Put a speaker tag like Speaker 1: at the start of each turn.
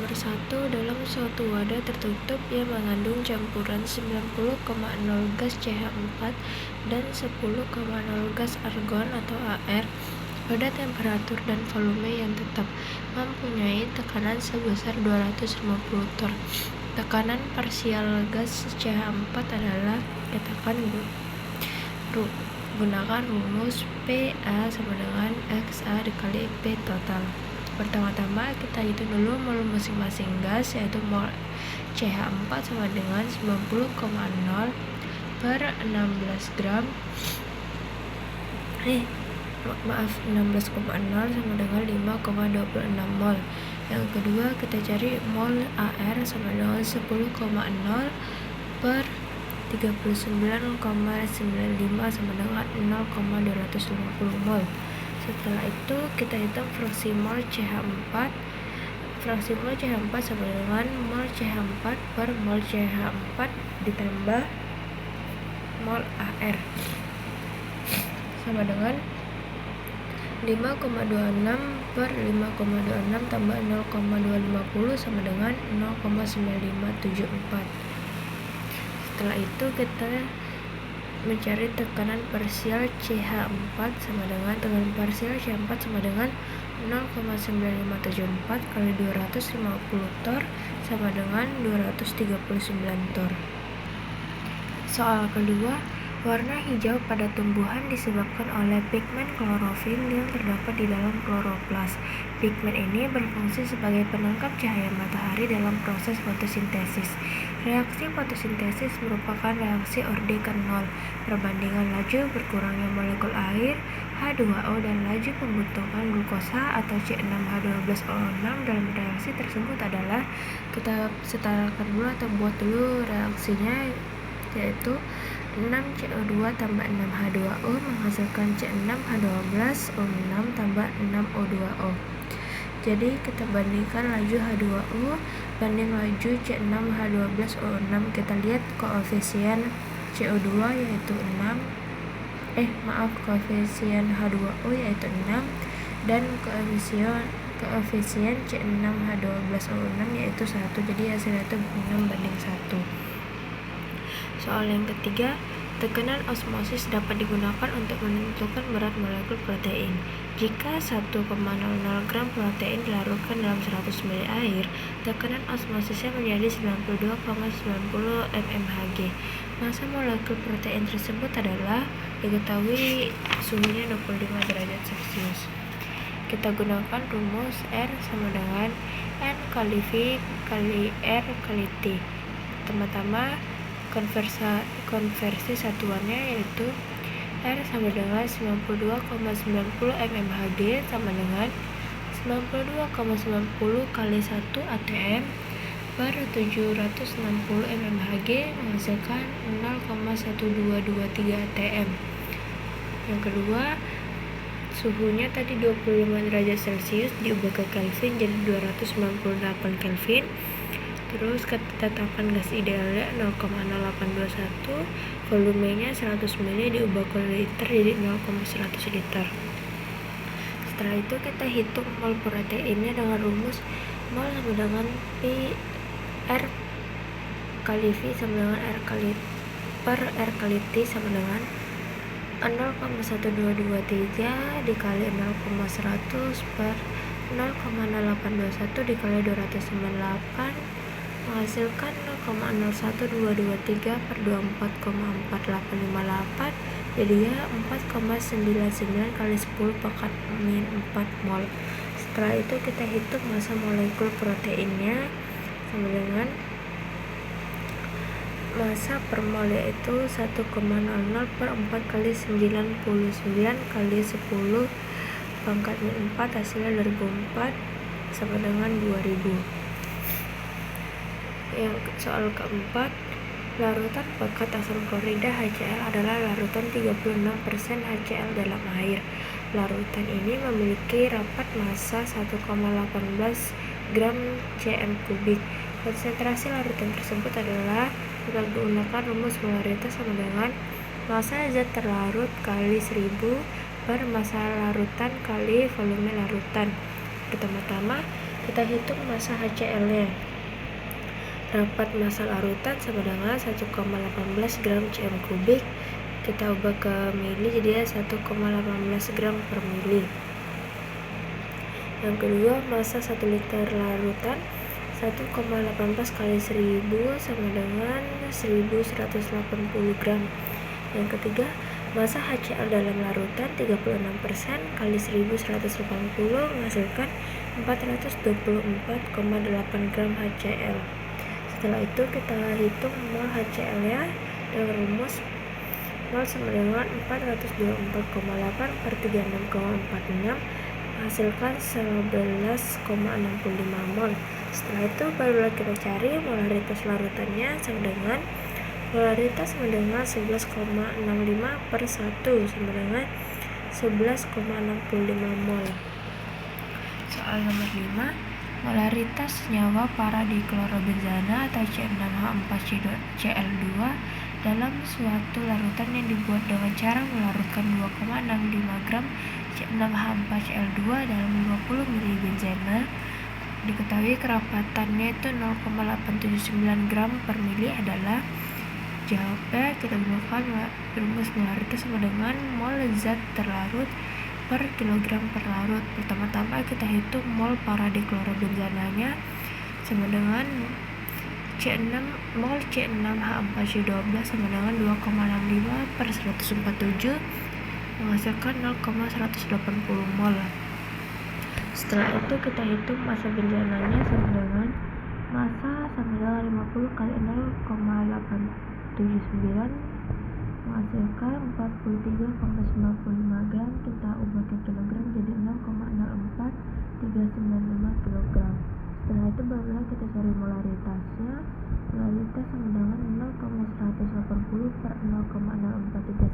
Speaker 1: dalam suatu wadah tertutup yang mengandung campuran 90,0 gas CH4 dan 10,0 gas argon atau AR pada temperatur dan volume yang tetap, mempunyai tekanan sebesar 250 torr. Tekanan parsial gas CH4 adalah, gunakan rumus PA sama dengan XA dikali P total. Pertama-tama kita hitung dulu mol masing-masing gas, yaitu mol CH4 sama dengan 90,0 per 16 gram 16,0 sama dengan 5,26 mol. Yang kedua kita cari mol AR sama dengan 10,0 per 39,95 sama dengan 0,250 mol. Setelah itu kita hitung fraksi mol CH4. Fraksi mol CH4 sama dengan mol CH4 per mol CH4 ditambah mol AR sama dengan 5,26 per 5,26 tambah 0,250 sama dengan 0,9574. Setelah itu kita mencari tekanan parsial CH4 sama dengan tekanan parsial CH4 sama dengan 0,9574 kali 250 torr sama dengan 239 torr. Soal kedua, warna hijau pada tumbuhan disebabkan oleh pigmen klorofil yang terdapat di dalam kloroplas. Pigmen ini berfungsi sebagai penangkap cahaya matahari dalam proses fotosintesis. Reaksi fotosintesis merupakan reaksi ordekan nol, perbandingan laju berkurangnya molekul air H2O dan laju pembentukan glukosa atau C6H12O6 dalam reaksi tersebut adalah, kita setarakan dulu atau buat dulu reaksinya, yaitu 6CO2 tambah 6H2O menghasilkan C6H12O6 tambah 6O2O. Jadi kita bandingkan laju H2O banding laju C6H12O6. Kita lihat koefisien CO2 yaitu 6, koefisien H2O yaitu 6 dan koefisien C6H12O6 yaitu 1. Jadi hasilnya itu 6 banding 1. Soal yang ketiga, tekanan osmosis dapat digunakan untuk menentukan berat molekul protein. Jika 1,00 gram protein dilarutkan dalam 100 ml air, tekanan osmosisnya menjadi 92,90 mmHg. Massa molekul protein tersebut adalah, diketahui suhunya 25 derajat Celcius. Kita gunakan rumus R sama dengan N kali V kali R kali T. Pertama-tama konversi satuannya yaitu R sama dengan 92,90 mmHg sama dengan 92,90 kali 1 atm per 760 mmHg menghasilkan 0,1223 atm. Yang kedua, suhunya tadi 25 derajat Celcius diubah ke Kelvin jadi 298 Kelvin. Terus ketetapan gas idealnya 0,0821, volumenya 100 ml diubah ke liter jadi 0,100 liter. Setelah itu kita hitung mol proteinnya dengan rumus mol sama dengan Pi R kali V sama dengan R kali per R kali T sama dengan 0,1223 dikali 0,100 per 0,0821 dikali 298 menghasilkan 0,01223 per 24,4858, jadi ya 4,99 kali 10 pangkat min 4 mol. Setelah itu kita hitung massa molekul proteinnya sama dengan massa per mol yaitu 1,00 per 4 kali 99 kali 10 pangkat min 4 hasilnya 2004 sama dengan 2000. Yang soal keempat, larutan pekat asam klorida HCl adalah larutan 36% HCl dalam air. Larutan ini memiliki rapat massa 1,18 gram cm kubik. Konsentrasi larutan tersebut adalah, kita gunakan rumus molaritas sama dengan massa zat terlarut kali 1000 per massa larutan kali volume larutan. Pertama-tama Kita hitung massa HCl-nya. Rapat massa larutan sama dengan 1,18 gram cm kubik. Kita ubah ke mili jadi 1,18 gram per mili. Yang kedua, massa 1 liter larutan 1,18 kali 1000 sama dengan 1180 gram. Yang ketiga, massa HCl dalam larutan 36% kali 1180 menghasilkan 424,8 gram HCl. Setelah itu kita hitung mol HCl-nya dengan rumus mol sama dengan 424,8 per 36,46 menghasilkan 11,65 mol. Setelah itu barulah kita cari molaritas larutannya sama dengan molaritas sama dengan 11,65 per 1 sama dengan 11,65 mol. Soal nomor 5, molaritas senyawa paradiklorobenzana atau C6H4Cl2 dalam suatu larutan yang dibuat dengan cara melarutkan 2,65 gram C6H4Cl2 dalam 20 ml benzena. Diketahui kerapatannya itu 0,879 gram per mili adalah. Jawabnya kita gunakan rumus molaritas sama dengan mol zat terlarut per kilogram per larut. Pertama-tama kita hitung mol paradiklorobenzananya sama dengan mol C6H4C12 sama dengan 2,65 per 147 menghasilkan 0,180 mol. Setelah itu kita hitung massa benzananya sama dengan massa sama dengan 50 kali 0,879 menghasilkan 43,95 gram. Kita ubah ke kilogram jadi 0,04395 kilogram. Setelah itu barulah kita cari molaritasnya. Molaritas sama dengan 0,180 per 0,0439